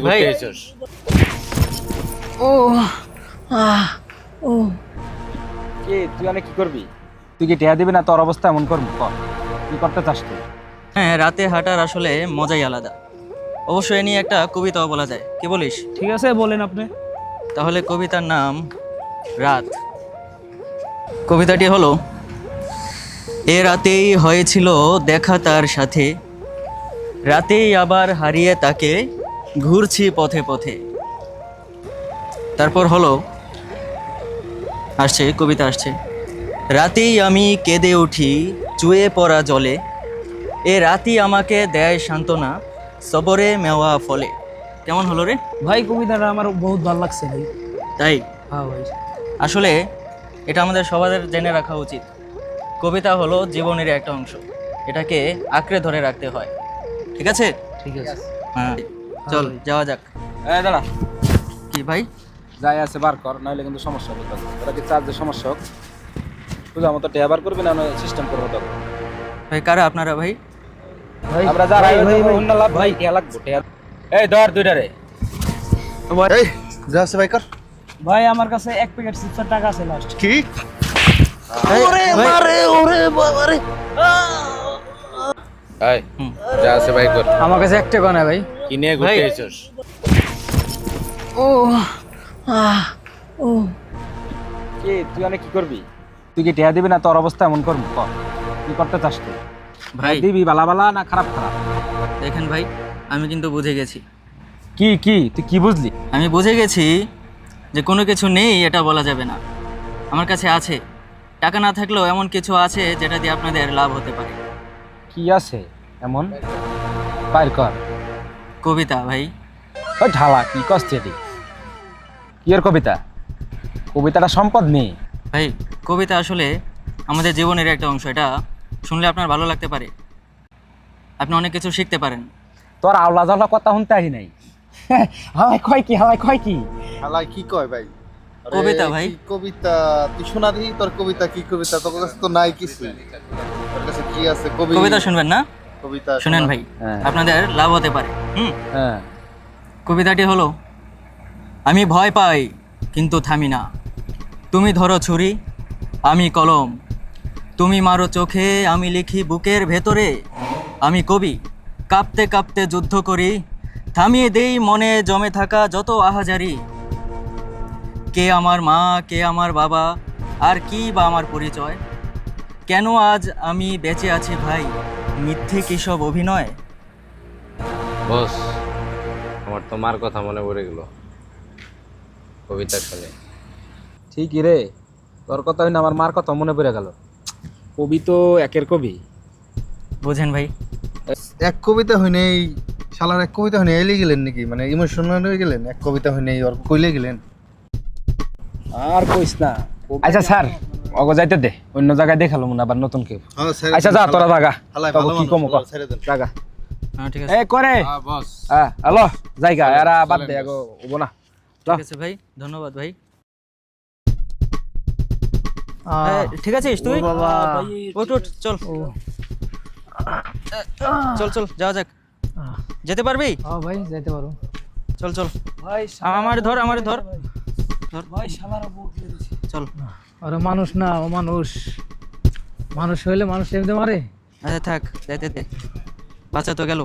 ভাই ঘুরতে এসেছিস? ও আহ ও কি তুই অনেক কি করবি? তুই কি টেয়া দিবি না তোর অবস্থা এমন করবি? কি করতে চাস তুই? হ্যাঁ, রাতে হাঁটার আসলে মজাই আলাদা। অবশ্যই এ নিয়ে একটা কবিতাও বলা যায়, কি বলিস? ঠিক আছে, বলেন আপনি। তাহলে কবিতার নাম রাত। কবিতাটি হলো: এ রাতেই হয়েছিল দেখা তার সাথে, রাতেই আবার হারিয়ে তাকে ঘুরছি পথে পথে। তারপর হলো, আসছে কবিতা আসছে: রাতেই আমি কেঁদে উঠি চুয়ে পড়া জলে, এ রাতই আমাকে দেয় সান্ত্বনা সবরে মেওয়া ফলে। কেমন হলো রে? ভাই কবিতাটা আমার বহুত ভালো লাগছে ভাই। তাই হ্যাঁ ভাই। আসলে এটা আমাদের সবার জেনে রাখা উচিত। কবিতা হলো জীবনের একটা অংশ, এটাকে আঁকড়ে ধরে রাখতে হয়। ঠিক আছে? ঠিক আছে। হ্যাঁ, চল যাওয়া যাক। এই দাঁড়া, কি ভাই? যাই আছে বার কর, নাহলে কিন্তু সমস্যা হবে তোর। তোরা কি চার্জের সমস্যা হোক? বুঝা মতো টেয়া বার করবি না সিস্টেম করবো তোর? ভাই কারা আপনারা ভাই? ভাই আমরা যারা ভাই, ভাই, ভাই, অন্য লাভ ভাই টেয়া লাগবো টেয়া। এই ধর দুইটা রে। এই যা আছে ভাই কর। ভাই আমার কাছে 1 প্যাকেট চিপসের টাকা আছে লাস্ট। কি ওরে মারে, ওরে বাবা রে। এই যা আছে ভাই কর। আমার কাছে 1 টাকা না ভাই। কি নিয়ে ঘুরতে এসেছিস? ও আহ ও কি তুই অনেক কি করবি? তুই কি টেয়া দিবি না তোর অবস্থা এমন করবি? কি করতে চাস তুই? ভাই দিবি বালা বালা না খারাপ খারাপ? দেখেন ভাই, আমি কিন্তু বুঝে গেছি। কি কি তুই কি বুঝলি? আমি বুঝে গেছি যে কোনো কিছু নেই এটা বলা যাবে না। আমার কাছে আছে, টাকা না থাকলেও এমন কিছু আছে যেটা দিয়ে আপনাদের লাভ হতে পারে। কি আছে এমন? বাইর কর। কবিতা ভাই। ওই ঢালা কি কষ্টে দি? কি এর কবিতা? কবিতাটা সম্পদ নেই ভাই কবিতা আসলে আমাদের জীবনের একটা অংশ, এটা শুনলে আপনার ভালো লাগতে পারে, আপনি অনেক কিছু শিখতে পারেন। তোর আওলা জাওলা কথা শুনতে আহি নাই। হালাই কয় কি হালাই কয় কি? হালাই কি কয় ভাই? আরে, কবিতা ভাই। কি কবিতা তুই শোনা দিই তোর কবিতা কি কবিতা তোর কাছে তো নাই কিছু। তোর কাছে কি আছে কবিতা শুনবেন না? কবিতা শুনেন ভাই, হ্যাঁ। আপনাদের লাভ হতে পারে। হ্যাঁ কবিতাটি হলো: আমি ভয় পাই কিন্তু থামি না, তুমি ধরো ছুরি আমি কলম, তুমি মারো চোখে আমি লিখি বুকের ভেতরে, আমি কবি কাঁপতে কাঁপতে যুদ্ধ করি, থামিয়ে দেই মনে জমে থাকা যত আহাজারি। কে আমার মা, কে আমার বাবা, আর কি বা আমার পরিচয়, কেন আজ আমি বেঁচে আছি ভাই, মিথ্যে কি সব অভিনয়? বস, আমার তো মার কথা মনে পড়ে গেল কবিতা শুনে। ঠিকই রে, তোর কথা হইনা আমার মার কথা মনে পড়ে গেল। কবি তো একের কবি। বুঝেন ভাই? এক কবিতা হইনে এই শালার এক কবিতা হইনে এলি গেলেন নাকি মানে ইমোশনাল হয়ে গেলেন? এক কবিতা হইনে ওর কইলে গেলেন। আর কইস না। আচ্ছা স্যার, অগো যাইতে দে, অন্য জায়গায় দেখালো মনে আবার নতুন কেউ। আচ্ছা যা তোরা জাগা। হালাই তবে ভালো কি কমো মানুষ, ছেড়ে দেন। জাগা। হ্যাঁ ঠিক আছে, এ করে বস, হ্যাঁ হ্যালো জায়গা এরা বাদ দে আগো ওবো না। ঠিক আছে ভাই, ধন্যবাদ ভাই। ঠিক আছিস তুই? বাবা। ওঠ ওঠ, চল চল চল যাওয়া যাক। যেতে পারবি? হ্যাঁ ভাই যাইতে পারো। চল চল, ভাই আমার ধর আমার ধর ধর, ভাই শালারা বহুত মেরেছে। চল। আরে মানুষ না, ও মানুষ। মানুষ হইলে মানুষ এমনি মারে। আচ্ছা থাক, যাইতে দে, বাচ্চা তো গেল।